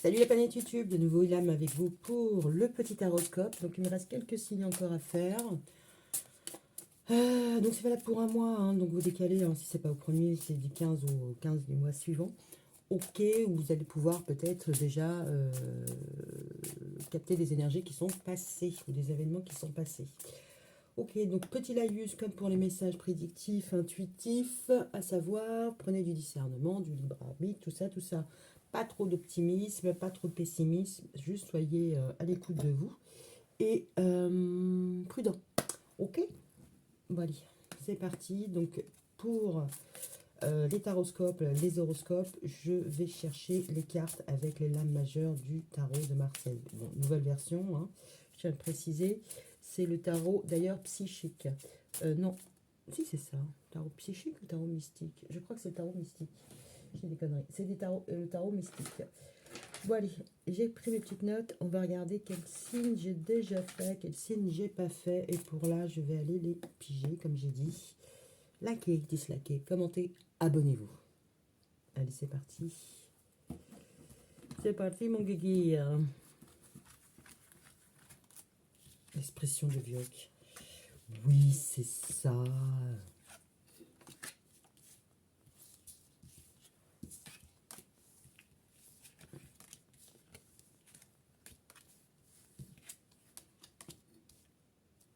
Salut la planète YouTube, de nouveau Ilham avec vous pour le petit taroscope. Donc il me reste quelques signes encore à faire. Donc c'est valable pour un mois, hein, donc vous décalez, hein, si c'est pas au premier, c'est du 15 au 15 du mois suivant. Ok, vous allez pouvoir peut-être déjà capter des énergies qui sont passées, ou des événements qui sont passés. Ok, donc petit laïus comme pour les messages prédictifs, intuitifs, à savoir, prenez du discernement, du libre arbitre, tout ça, tout ça. Pas trop d'optimisme, pas trop de pessimisme, juste soyez à l'écoute de vous et prudent. Ok. Bon allez, c'est parti. Donc pour les taroscopes, les horoscopes, je vais chercher les cartes avec les lames majeures du tarot de Marseille. Bon, nouvelle version, hein, je tiens à le préciser. C'est le tarot, d'ailleurs, psychique. Non, si c'est ça. Tarot psychique ou tarot mystique? Je crois que c'est le tarot mystique. J'ai des conneries. C'est le tarot mystique. Bon, allez, j'ai pris mes petites notes. On va regarder quel signe j'ai déjà fait, quel signe j'ai pas fait. Et pour là, je vais aller les piger, comme j'ai dit. Likez, dislikez, commentez, abonnez-vous. Allez, c'est parti. C'est parti, mon guigui. Expression de Vioque. Oui, c'est ça.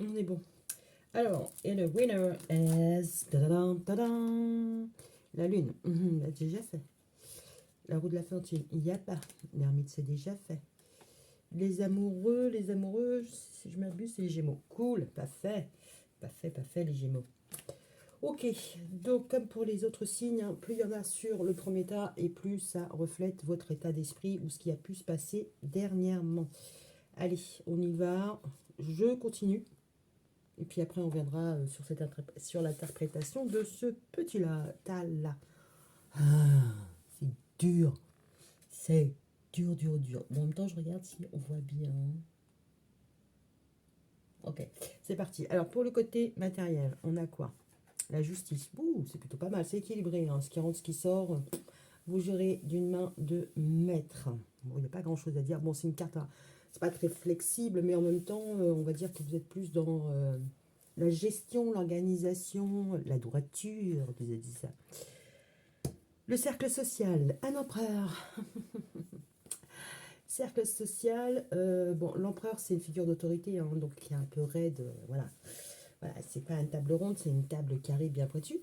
On est bon. Alors, et le winner is... La lune. L'a déjà fait. La roue de la fortune. Il n'y a pas. L'ermite, c'est déjà fait. Les amoureux, si je m'abuse, c'est les Gémeaux. Cool, parfait. Parfait, les Gémeaux. Ok, donc comme pour les autres signes, hein, plus il y en a sur le premier tas et plus ça reflète votre état d'esprit ou ce qui a pu se passer dernièrement. Allez, on y va. Je continue. Et puis après, on viendra sur l'interprétation de ce petit-là. Ah, c'est dur. C'est dur. Bon, en même temps, je regarde si on voit bien. Ok, c'est parti. Alors, pour le côté matériel, on a quoi? La justice. Ouh, c'est plutôt pas mal. C'est équilibré. Hein. Ce qui rentre, ce qui sort. Vous gérez d'une main de maître. Bon, il n'y a pas grand-chose à dire. Bon, c'est une carte, hein, c'est pas très flexible, mais en même temps, on va dire que vous êtes plus dans la gestion, l'organisation, la droiture, vous avez dit ça. Le cercle social, un empereur. Cercle social, bon, l'empereur, c'est une figure d'autorité, hein, donc qui est un peu raide, voilà. Voilà, c'est pas une table ronde, c'est une table carrée bien pointue.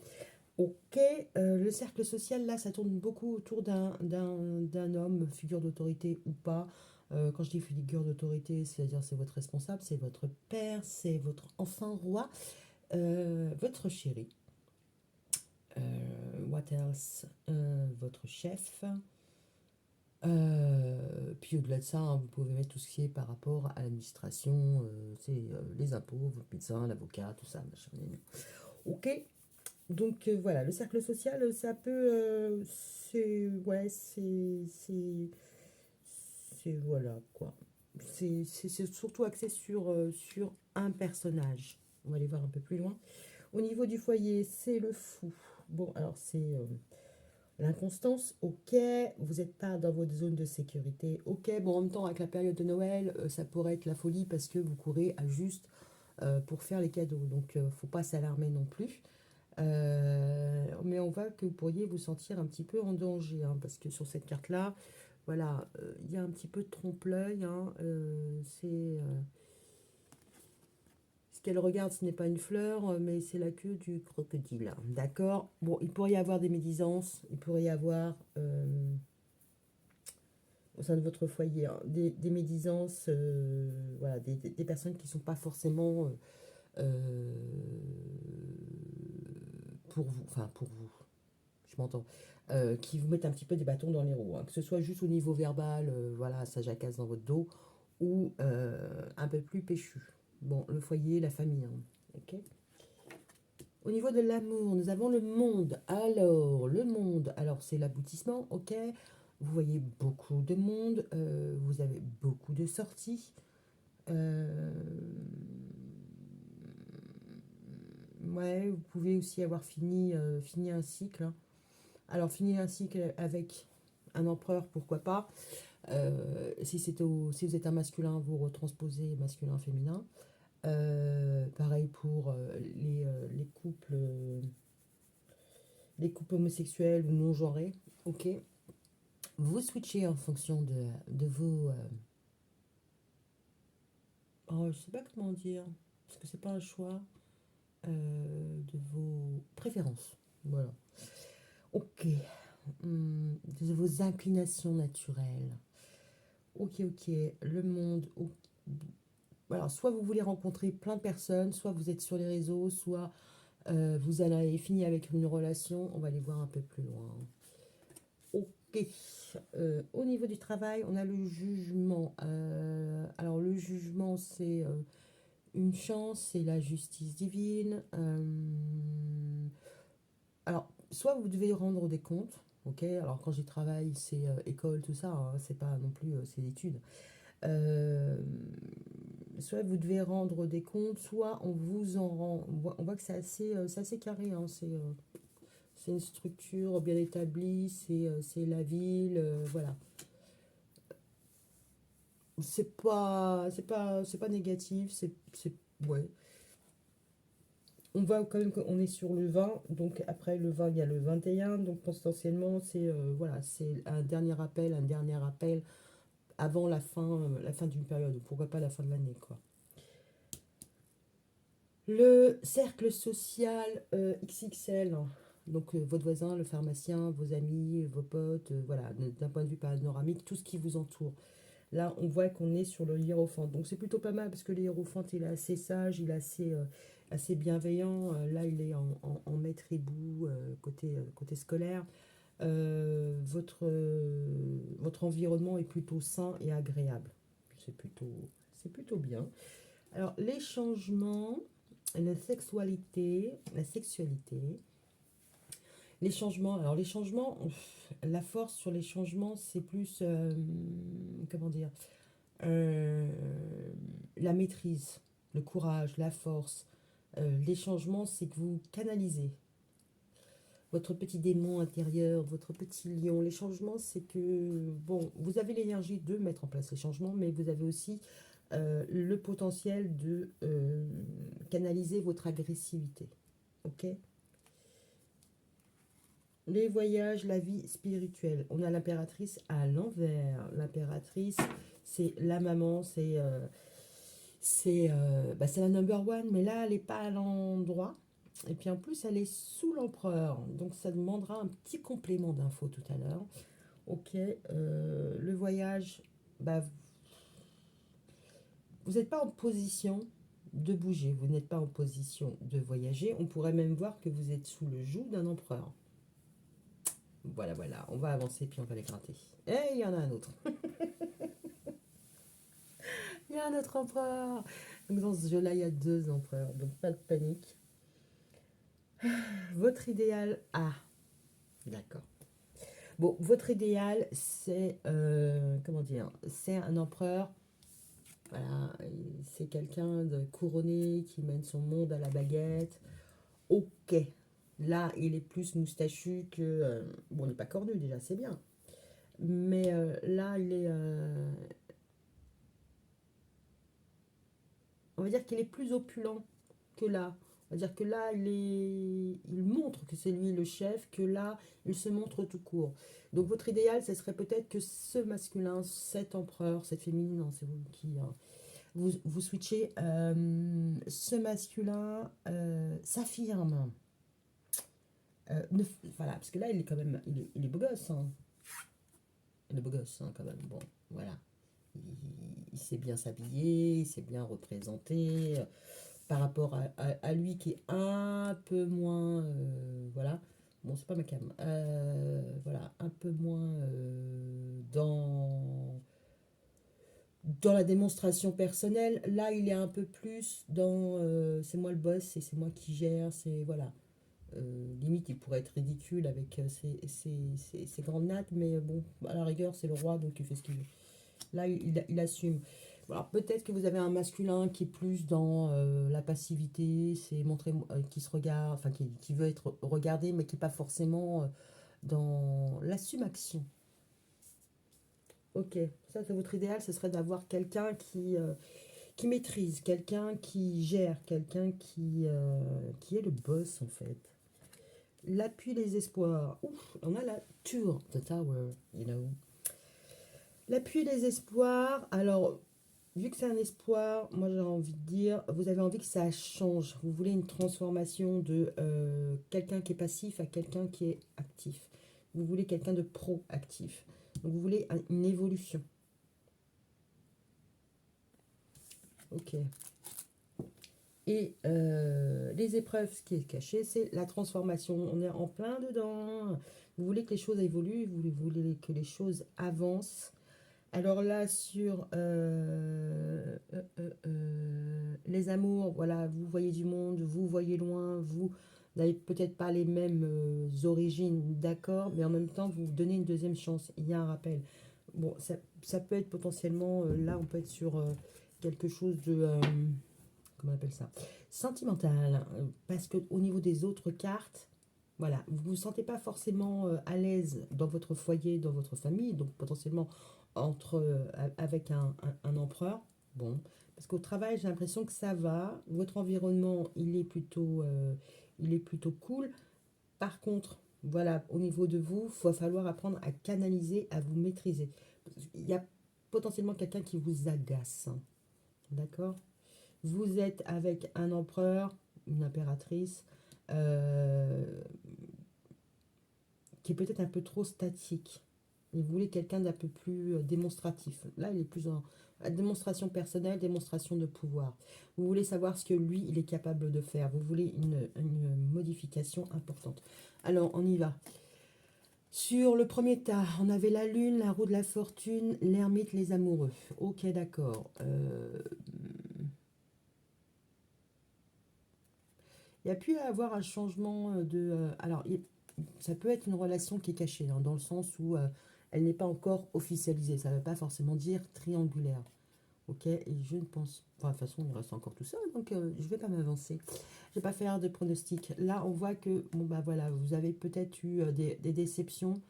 Ok, le cercle social, là, ça tourne beaucoup autour d'un homme, figure d'autorité ou pas. Quand je dis figure d'autorité, c'est-à-dire c'est votre responsable, c'est votre père, c'est votre enfant roi, votre chéri. What else? Votre chef. Puis au-delà de ça, hein, vous pouvez mettre tout ce qui est par rapport à l'administration, c'est les impôts, votre médecin, l'avocat, tout ça, machin. Ok. Donc voilà, le cercle social, ça peut, c'est, ouais, c'est, voilà, quoi. C'est surtout axé sur un personnage. On va aller voir un peu plus loin. Au niveau du foyer, c'est le fou. Bon, alors c'est l'inconstance, ok. Vous n'êtes pas dans votre zone de sécurité, ok. Bon, en même temps, avec la période de Noël, ça pourrait être la folie parce que vous courez à juste pour faire les cadeaux. Donc, faut pas s'alarmer non plus. Mais on voit que vous pourriez vous sentir un petit peu en danger, hein, parce que sur cette carte-là, voilà, il y a un petit peu de trompe-l'œil. Hein, ce qu'elle regarde, ce n'est pas une fleur, mais c'est la queue du crocodile. D'accord. Bon, il pourrait y avoir des médisances, il pourrait y avoir au sein de votre foyer, hein, des médisances, voilà, des personnes qui ne sont pas forcément euh, pour vous, enfin pour vous, je m'entends, qui vous mettent un petit peu des bâtons dans les roues, hein, que ce soit juste au niveau verbal, voilà, ça jacasse dans votre dos, ou un peu plus péchu. Bon, le foyer, la famille, hein, ok. Au niveau de l'amour, nous avons le monde. Alors, le monde, alors c'est l'aboutissement, ok. Vous voyez beaucoup de monde, vous avez beaucoup de sorties. Euh, ouais, vous pouvez aussi avoir fini un cycle, hein. Alors, finir un cycle avec un empereur, pourquoi pas. Si vous êtes un masculin, vous retransposez masculin-féminin. Pareil pour les couples homosexuels ou non-genrés. Ok. Vous switchez en fonction de vos... oh, je sais pas comment dire, parce que c'est pas un choix, de vos préférences. Voilà. Ok. De vos inclinations naturelles. Ok, ok. Le monde. Alors, soit vous voulez rencontrer plein de personnes, soit vous êtes sur les réseaux, soit vous allez finir avec une relation. On va aller voir un peu plus loin. Ok. Au niveau du travail, on a le jugement. Alors, le jugement, c'est une chance, c'est la justice divine. Alors, soit vous devez rendre des comptes. Ok, alors quand j'y travaille, c'est école, tout ça, hein, c'est pas non plus, c'est l'étude. Euh, Soit vous devez rendre des comptes, soit on vous en rend. On voit que c'est assez carré, hein, c'est une structure bien établie, c'est la ville, voilà. C'est pas négatif, ouais. On voit quand même qu'on est sur le 20, donc après le 20, il y a le 21, donc potentiellement, voilà, c'est un dernier appel avant la fin d'une période, pourquoi pas la fin de l'année, quoi. Le cercle social XXL, donc votre voisin, le pharmacien, vos amis, vos potes, voilà, d'un point de vue panoramique, tout ce qui vous entoure. Là, on voit qu'on est sur le hiérophante. Donc c'est plutôt pas mal parce que le hiérophante, il est assez sage, il est assez bienveillant. Là, il est en maître hibou côté scolaire. Votre environnement est plutôt sain et agréable. C'est plutôt bien. Alors, les changements, la sexualité, les changements, la force sur les changements, c'est plus, comment dire, euh, la maîtrise, le courage, la force. Les changements, c'est que vous canalisez votre petit démon intérieur, votre petit lion. Les changements, c'est que, bon, vous avez l'énergie de mettre en place les changements, mais vous avez aussi le potentiel de canaliser votre agressivité. Ok. Les voyages, la vie spirituelle. On a l'impératrice à l'envers. L'impératrice, c'est la maman, c'est la number one, mais là, elle n'est pas à l'endroit. Et puis en plus, elle est sous l'empereur. Donc ça demandera un petit complément d'infos tout à l'heure. Ok, le voyage, bah, vous n'êtes pas en position de bouger, vous n'êtes pas en position de voyager. On pourrait même voir que vous êtes sous le joug d'un empereur. Voilà, voilà, on va avancer puis on va les gratter. Et il y en a un autre. Il y a un autre empereur. Donc dans ce jeu-là, il y a deux empereurs, donc pas de panique. Votre idéal. Ah, d'accord. Bon, votre idéal, c'est. Comment dire? C'est un empereur. Voilà, c'est quelqu'un de couronné qui mène son monde à la baguette. Ok. Là, il est plus moustachu que. Bon, il n'est pas cornu déjà, c'est bien. Mais là, il est. On va dire qu'il est plus opulent que là. On va dire que là, il montre que c'est lui le chef, que là, il se montre tout court. Donc votre idéal, ce serait peut-être que ce masculin, cet empereur, cette féminine, non, c'est vous qui... vous switchez. Ce masculin s'affirme. Voilà, parce que là, il est quand même... Il est beau gosse, hein. Il est beau gosse, hein, quand même. Bon, voilà. Il, il sait bien s'habiller, il sait bien représenter par rapport à lui qui est un peu moins, voilà, bon c'est pas ma cam, voilà, un peu moins dans la démonstration personnelle. Là il est un peu plus dans c'est moi le boss et c'est moi qui gère, c'est voilà. Limite il pourrait être ridicule avec ses grandes nattes, mais bon à la rigueur c'est le roi donc il fait ce qu'il veut. Là il assume. Alors peut-être que vous avez un masculin qui est plus dans la passivité, c'est montrer qui se regarde, enfin qui veut être regardé, mais qui n'est pas forcément dans l'assume-action. Ok, ça c'est votre idéal, ce serait d'avoir quelqu'un qui maîtrise, quelqu'un qui gère, quelqu'un qui est le boss en fait. L'appui, les espoirs. Ouf, on a la tour, the tower, you know. L'appui, les espoirs. Alors, vu que c'est un espoir, moi j'ai envie de dire, vous avez envie que ça change. Vous voulez une transformation de quelqu'un qui est passif à quelqu'un qui est actif. Vous voulez quelqu'un de proactif. Donc vous voulez une évolution. Ok. Et les épreuves, ce qui est caché, c'est la transformation. On est en plein dedans. Vous voulez que les choses évoluent, vous voulez que les choses avancent. Alors là, sur les amours, voilà, vous voyez du monde, vous voyez loin, vous n'avez peut-être pas les mêmes origines, d'accord, mais en même temps, vous donnez une deuxième chance. Il y a un rappel. Bon, ça peut être potentiellement, là, on peut être sur quelque chose de, comment on appelle ça, sentimental, parce que au niveau des autres cartes, voilà, vous ne vous sentez pas forcément à l'aise dans votre foyer, dans votre famille, donc potentiellement avec un empereur. Bon, parce qu'au travail, j'ai l'impression que ça va. Votre environnement, il est plutôt cool. Par contre, voilà, au niveau de vous, il va falloir apprendre à canaliser, à vous maîtriser. Il y a potentiellement quelqu'un qui vous agace. Hein. D'accord? Vous êtes avec un empereur, une impératrice, euh, qui est peut-être un peu trop statique. Et vous voulez quelqu'un d'un peu plus démonstratif. Là, il est plus en démonstration personnelle, démonstration de pouvoir. Vous voulez savoir ce que lui, il est capable de faire. Vous voulez une modification importante. Alors, on y va. Sur le premier tas, on avait la lune, la roue de la fortune, l'ermite, les amoureux. Ok, d'accord. Il y a pu y avoir un changement de... alors, ça peut être une relation qui est cachée, hein, dans le sens où elle n'est pas encore officialisée. Ça ne veut pas forcément dire triangulaire. Ok, et je ne pense... Enfin, de toute façon, il reste encore tout ça, donc je ne vais pas m'avancer. Je ne vais pas faire de pronostic. Là, on voit que, bon, bah voilà, vous avez peut-être eu des déceptions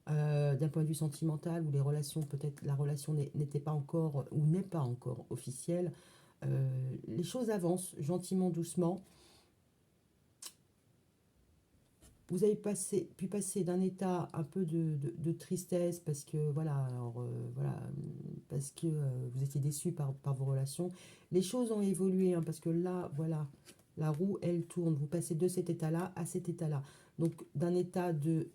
d'un point de vue sentimental, où les relations, peut-être la relation n'était pas encore, ou n'est pas encore officielle. Les choses avancent gentiment, doucement. Vous avez pu passer d'un état un peu de tristesse parce que voilà, alors, voilà, parce que vous étiez déçu par vos relations. Les choses ont évolué hein, parce que là, voilà, la roue elle tourne. Vous passez de cet état-là à cet état-là. Donc d'un état de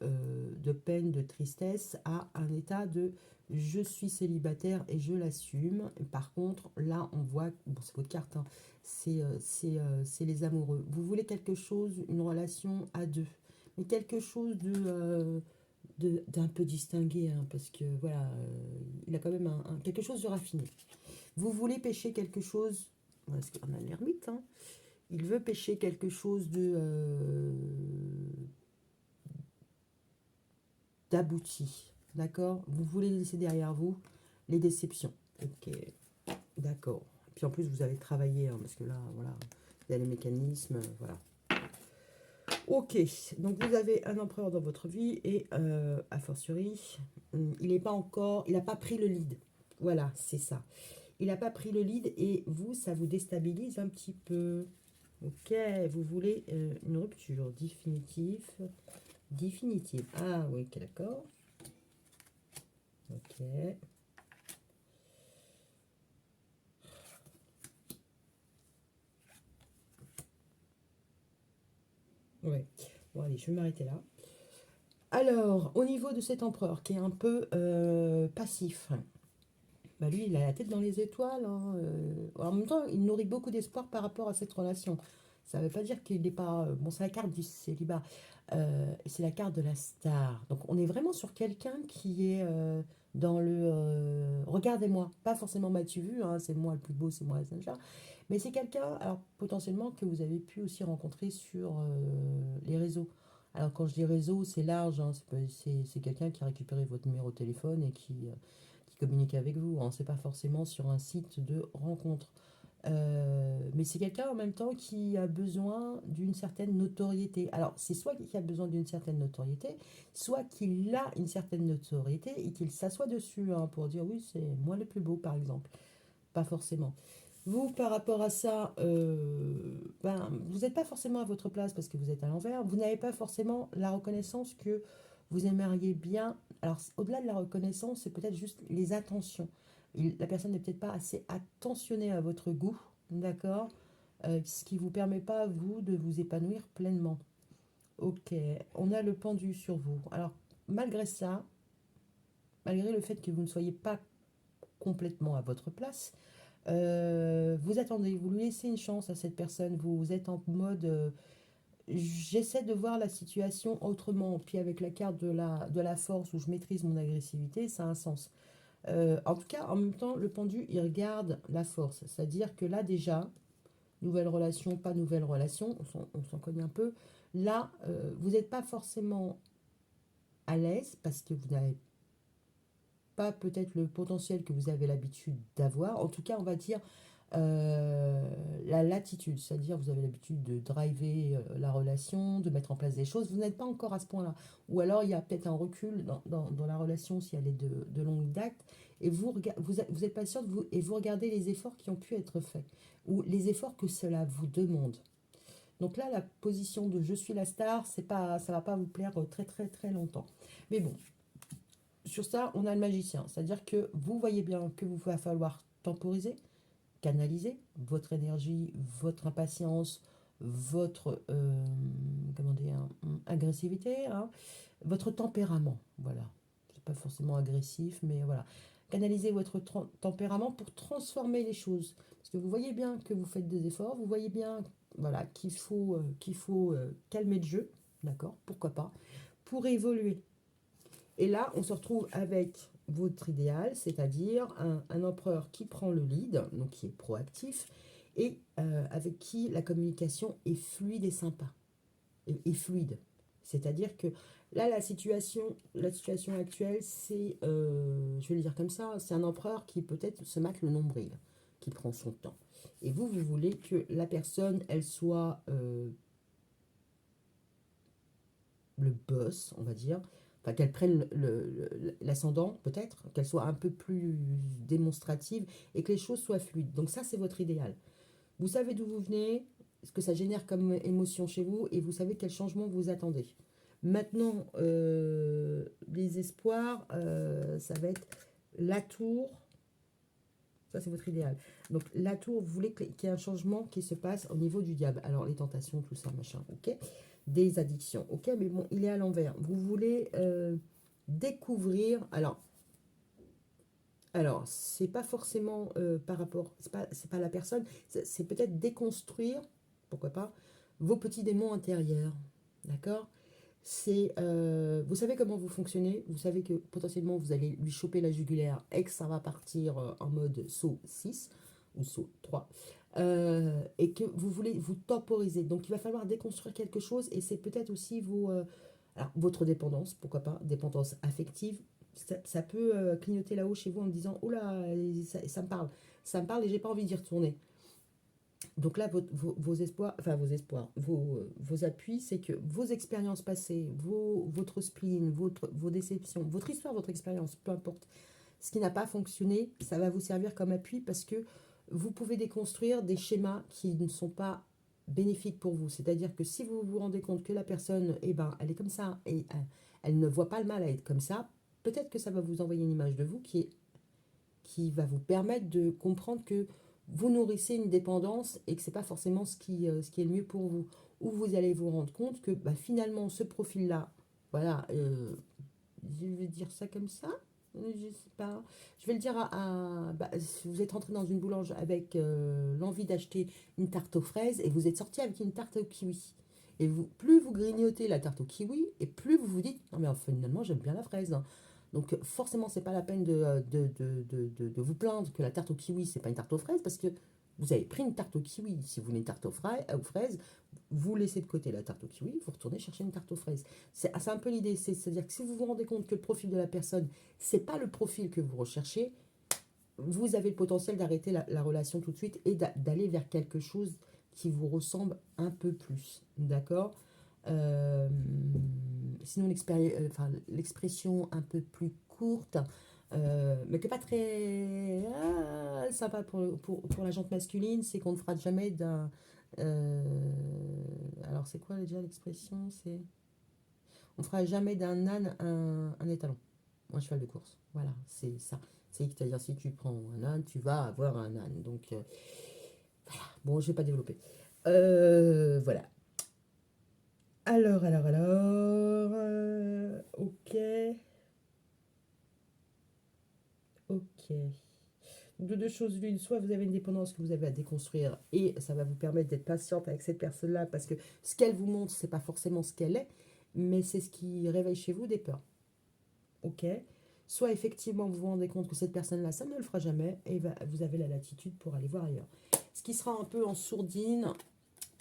peine, de tristesse à un état de je suis célibataire et je l'assume. Par contre, là, on voit, bon, c'est votre carte, hein, c'est les amoureux. Vous voulez quelque chose, une relation à deux mais quelque chose d'un peu distingué, hein, parce que voilà, il a quand même quelque chose de raffiné. Vous voulez pêcher quelque chose, parce qu'on a l'ermite, hein, il veut pêcher quelque chose d'abouti, d'accord. Vous voulez laisser derrière vous les déceptions, ok, d'accord. Puis en plus, vous avez travaillé, hein, parce que là, voilà, il y a les mécanismes, voilà. Ok, donc vous avez un empereur dans votre vie et a fortiori, il n'est pas encore, il n'a pas pris le lead. Voilà, c'est ça. Il n'a pas pris le lead et vous, ça vous déstabilise un petit peu. Ok, vous voulez une rupture définitive. Définitive. Ah oui, ok, d'accord. Ok. Ouais. Bon, allez, je vais m'arrêter là. Alors, au niveau de cet empereur qui est un peu passif, bah lui, il a la tête dans les étoiles. Hein, en même temps, il nourrit beaucoup d'espoir par rapport à cette relation. Ça ne veut pas dire qu'il n'est pas... bon, c'est la carte du célibat. C'est la carte de la star. Donc, on est vraiment sur quelqu'un qui est dans le... regardez-moi. Pas forcément m'as-tu vu, hein, c'est moi le plus beau, c'est moi le Saint-Jean. Mais c'est quelqu'un, alors potentiellement, que vous avez pu aussi rencontrer sur les réseaux. Alors, quand je dis réseau, c'est large. Hein, c'est quelqu'un qui a récupéré votre numéro de téléphone et qui communique avec vous. Hein. C'est pas forcément sur un site de rencontre. Mais c'est quelqu'un en même temps qui a besoin d'une certaine notoriété. Alors, c'est soit qui a besoin d'une certaine notoriété, soit qu'il a une certaine notoriété et qu'il s'assoit dessus hein, pour dire oui, c'est moi le plus beau, par exemple. Pas forcément. Vous, par rapport à ça, ben, vous n'êtes pas forcément à votre place parce que vous êtes à l'envers. Vous n'avez pas forcément la reconnaissance que vous aimeriez bien. Alors, au-delà de la reconnaissance, c'est peut-être juste les attentions. La personne n'est peut-être pas assez attentionnée à votre goût, d'accord? Ce qui ne vous permet pas, vous, de vous épanouir pleinement. Ok, on a le pendu sur vous. Alors, malgré ça, malgré le fait que vous ne soyez pas complètement à votre place, vous attendez, vous lui laissez une chance à cette personne, vous êtes en mode j'essaie de voir la situation autrement, puis avec la carte de la force où je maîtrise mon agressivité, ça a un sens. En tout cas, en même temps, le pendu, il regarde la force, c'est-à-dire que là déjà, nouvelle relation, pas nouvelle relation, on s'en connaît un peu, là, vous n'êtes pas forcément à l'aise parce que vous n'avez pas peut-être le potentiel que vous avez l'habitude d'avoir. En tout cas, on va dire la latitude, c'est-à-dire vous avez l'habitude de driver la relation, de mettre en place des choses. Vous n'êtes pas encore à ce point-là. Ou alors il y a peut-être un recul dans la relation si elle est de longue date. Et vous êtes patiente et vous regardez les efforts qui ont pu être faits. Ou les efforts que cela vous demande. Donc là, la position de je suis la star, c'est pas, ça va pas vous plaire très très très longtemps. Mais bon, sur ça, on a le magicien. C'est-à-dire que vous voyez bien que vous va falloir temporiser, canaliser votre énergie, votre impatience, votre comment dire, agressivité, hein, votre tempérament. Voilà. C'est pas forcément agressif, mais voilà. Canaliser votre tempérament pour transformer les choses. Parce que vous voyez bien que vous faites des efforts, vous voyez bien voilà, qu'il faut calmer le jeu, d'accord, pourquoi pas, pour évoluer. Et là, on se retrouve avec votre idéal, c'est-à-dire un empereur qui prend le lead, donc qui est proactif, et avec qui la communication est fluide et sympa, et fluide. C'est-à-dire que là, la situation actuelle, c'est, je vais le dire comme ça, c'est un empereur qui peut-être se mate le nombril, qui prend son temps. Et vous voulez que la personne, elle soit le boss, on va dire, enfin qu'elle prenne l'ascendant peut-être, qu'elle soit un peu plus démonstrative et que les choses soient fluides. Donc ça, c'est votre idéal. Vous savez d'où vous venez, ce que ça génère comme émotion chez vous et vous savez quel changement vous attendez. Maintenant, les espoirs, ça va être la tour. Ça, c'est votre idéal. Donc, la tour, vous voulez qu'il y ait un changement qui se passe au niveau du diable. Alors, les tentations, tout ça, machin, ok. Des addictions, ok. Mais bon, il est à l'envers. Vous voulez découvrir. Alors c'est pas forcément par rapport. C'est pas la personne. C'est peut-être déconstruire, pourquoi pas, vos petits démons intérieurs. D'accord. Vous savez comment vous fonctionnez, vous savez que potentiellement vous allez lui choper la jugulaire et que ça va partir en mode saut 6 ou saut 3 et que vous voulez vous temporiser. Donc il va falloir déconstruire quelque chose et c'est peut-être aussi alors, votre dépendance, pourquoi pas, dépendance affective. Ça peut clignoter là-haut chez vous en me disant oh là, ça me parle et j'ai pas envie d'y retourner. Donc là, vos espoirs, enfin vos espoirs, vos appuis, c'est que vos expériences passées, votre spleen, vos déceptions, votre histoire, votre expérience, peu importe, ce qui n'a pas fonctionné, ça va vous servir comme appui parce que vous pouvez déconstruire des schémas qui ne sont pas bénéfiques pour vous. C'est-à-dire que si vous vous rendez compte que la personne, eh ben, elle est comme ça et elle ne voit pas le mal à être comme ça, peut-être que ça va vous envoyer une image de vous qui va vous permettre de comprendre que vous nourrissez une dépendance et que ce n'est pas forcément ce qui est le mieux pour vous. Ou vous allez vous rendre compte que bah, finalement, ce profil-là, voilà, je vais dire ça comme ça, je sais pas. Je vais le dire bah, si vous êtes rentré dans une boulangerie avec l'envie d'acheter une tarte aux fraises et vous êtes sorti avec une tarte au kiwi. Et plus vous grignotez la tarte au kiwi, et plus vous vous dites, non mais finalement j'aime bien la fraise, hein. Donc forcément, c'est pas la peine de vous plaindre que la tarte au kiwi, c'est pas une tarte aux fraises, parce que vous avez pris une tarte au kiwi. Si vous voulez une tarte aux fraises, vous laissez de côté la tarte au kiwi, vous retournez chercher une tarte aux fraises. C'est un peu l'idée, c'est-à-dire que si vous vous rendez compte que le profil de la personne, c'est pas le profil que vous recherchez, vous avez le potentiel d'arrêter la relation tout de suite et d'aller vers quelque chose qui vous ressemble un peu plus. D'accord. Euh, Sinon, l'expression un peu plus courte, mais que pas très sympa pour la jante masculine, c'est qu'on ne fera jamais d'un... euh, alors, c'est quoi déjà l'expression? C'est on fera jamais d'un âne un étalon, un cheval de course. Voilà, c'est ça. C'est-à-dire, si tu prends un âne, tu vas avoir un âne. Donc, bon, je vais pas développer. Voilà. Ok, ok. De deux choses l'une, soit vous avez une dépendance que vous avez à déconstruire et ça va vous permettre d'être patiente avec cette personne-là parce que ce qu'elle vous montre, c'est pas forcément ce qu'elle est, mais c'est ce qui réveille chez vous des peurs. Ok. Soit effectivement vous vous rendez compte que cette personne-là, ça ne le fera jamais et vous avez la latitude pour aller voir ailleurs. Ce qui sera un peu en sourdine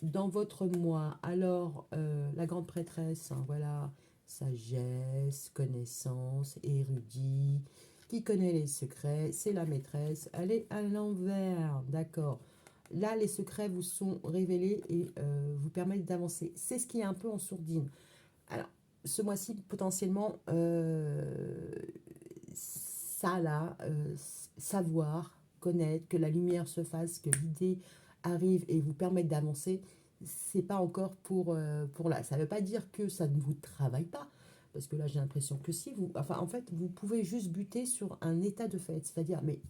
dans votre moi. Alors, la grande prêtresse, hein, voilà, sagesse, connaissance, érudit, qui connaît les secrets, c'est la maîtresse. Elle est à l'envers, d'accord. Là, les secrets vous sont révélés et vous permettent d'avancer. C'est ce qui est un peu en sourdine. Alors, ce mois-ci, potentiellement, ça là, savoir, connaître, que la lumière se fasse, que l'idée arrive et vous permette d'avancer, c'est pas encore pour là. Ça veut pas dire que ça ne vous travaille pas, parce que là j'ai l'impression que si vous, enfin en fait vous pouvez juste buter sur un état de fait, c'est-à-dire mais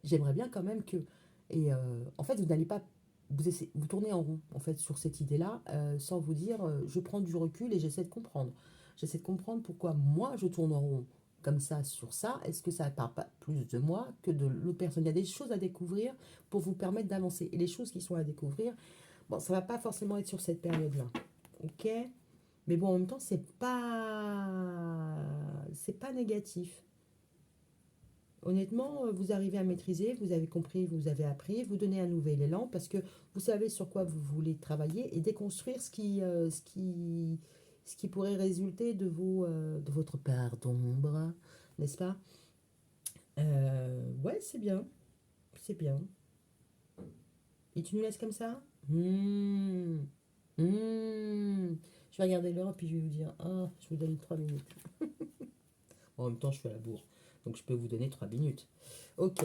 j'aimerais bien quand même que, et en fait vous n'allez pas vous tournez en rond en fait sur cette idée-là, sans vous dire je prends du recul et j'essaie de comprendre. J'essaie de comprendre pourquoi moi je tourne en rond comme ça sur ça. Est-ce que ça ne parle pas plus de moi que de l'autre personne? Il y a des choses à découvrir pour vous permettre d'avancer. Et les choses qui sont à découvrir, bon, ça ne va pas forcément être sur cette période-là. Ok. Mais bon, en même temps, c'est pas négatif. Honnêtement, vous arrivez à maîtriser, vous avez compris, vous avez appris, vous donnez un nouvel élan parce que vous savez sur quoi vous voulez travailler et déconstruire ce qui pourrait résulter de votre part d'ombre, n'est-ce pas? Ouais, c'est bien, c'est bien. Et tu nous laisses comme ça? Je vais regarder l'heure puis je vais vous dire, ah, je vous donne 3 minutes. En même temps, je suis à la bourre, donc je peux vous donner 3 minutes. Ok.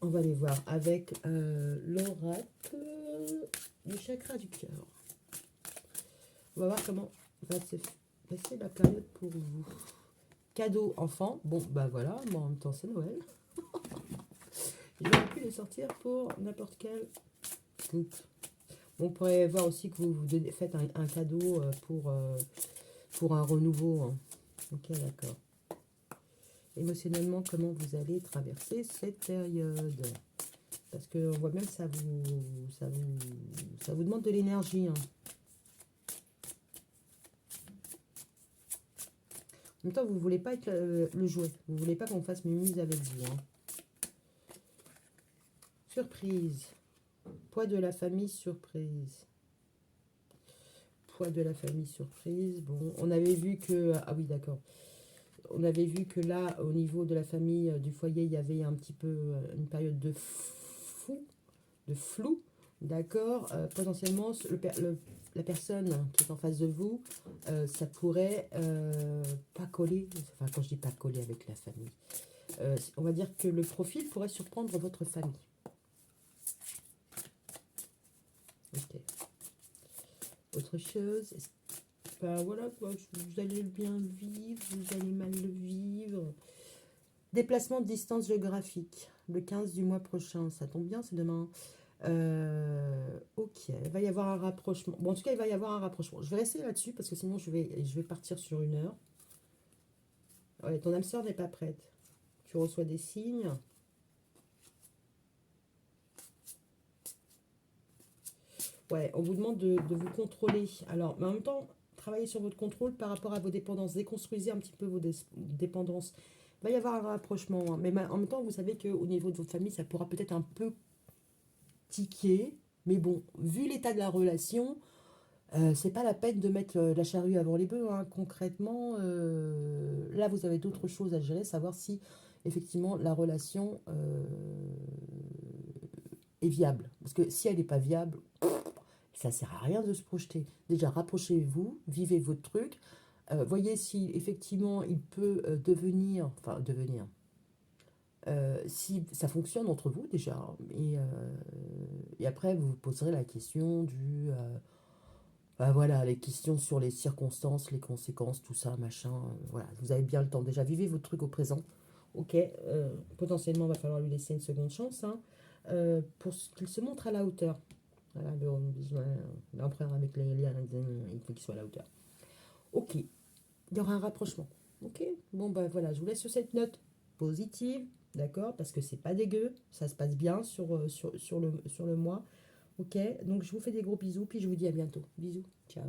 On va aller voir avec l'oracle du chakra du cœur. On va voir comment va se passer la période pour vous. Cadeau enfant. Bon, bah voilà, moi en même temps c'est Noël. J'aurais pu les sortir pour n'importe quel couple. On pourrait voir aussi que vous faites un cadeau pour un renouveau, hein. Ok, d'accord. Émotionnellement, comment vous allez traverser cette période? Parce qu'on voit bien que ça vous demande de l'énergie, hein. En même temps, vous ne voulez pas être le jouet. Vous ne voulez pas qu'on fasse mumuse avec vous, hein. Surprise. Poids de la famille, surprise. Poids de la famille, surprise. Bon, on avait vu que... Ah oui, d'accord. On avait vu que là, au niveau de la famille, du foyer, il y avait un petit peu une période de flou. D'accord. Potentiellement, la personne qui est en face de vous, ça pourrait pas coller. Enfin, quand je dis pas coller avec la famille, on va dire que le profil pourrait surprendre votre famille. Ok. Autre chose. Ben voilà, quoi, vous allez bien le vivre, vous allez mal le vivre. Déplacement de distance géographique, le 15 du mois prochain, ça tombe bien, c'est demain. Ok, il va y avoir un rapprochement. Bon, en tout cas, il va y avoir un rapprochement. Je vais rester là-dessus parce que sinon, je vais partir sur 1 heure. Ouais, ton âme sœur n'est pas prête. Tu reçois des signes. Ouais, on vous demande de vous contrôler. Alors, mais en même temps, travaillez sur votre contrôle par rapport à vos dépendances. Déconstruisez un petit peu vos dépendances. Il va y avoir un rapprochement, hein. Mais en même temps, vous savez qu'au niveau de votre famille, ça pourra peut-être un peu tiquer. Mais bon, vu l'état de la relation, c'est pas la peine de mettre la charrue avant les bœufs, hein. Concrètement, là, vous avez d'autres choses à gérer, savoir si effectivement, la relation est viable. Parce que si elle n'est pas viable, ça ne sert à rien de se projeter. Déjà, rapprochez-vous, vivez votre truc. Voyez si effectivement il peut devenir, si ça fonctionne entre vous déjà. Et après, vous vous poserez la question bah voilà, les questions sur les circonstances, les conséquences, tout ça, machin. Voilà, vous avez bien le temps. Déjà, vivez votre truc au présent. Ok, potentiellement, il va falloir lui laisser une seconde chance, hein, pour qu'il se montre à la hauteur. Voilà, l'empereur avec les liens, il faut qu'il soit à la hauteur. Ok, il y aura un rapprochement. Ok, bon, ben voilà, je vous laisse sur cette note positive, d'accord, parce que c'est pas dégueu, ça se passe bien sur le mois. Ok, donc je vous fais des gros bisous, puis je vous dis à bientôt. Bisous, ciao.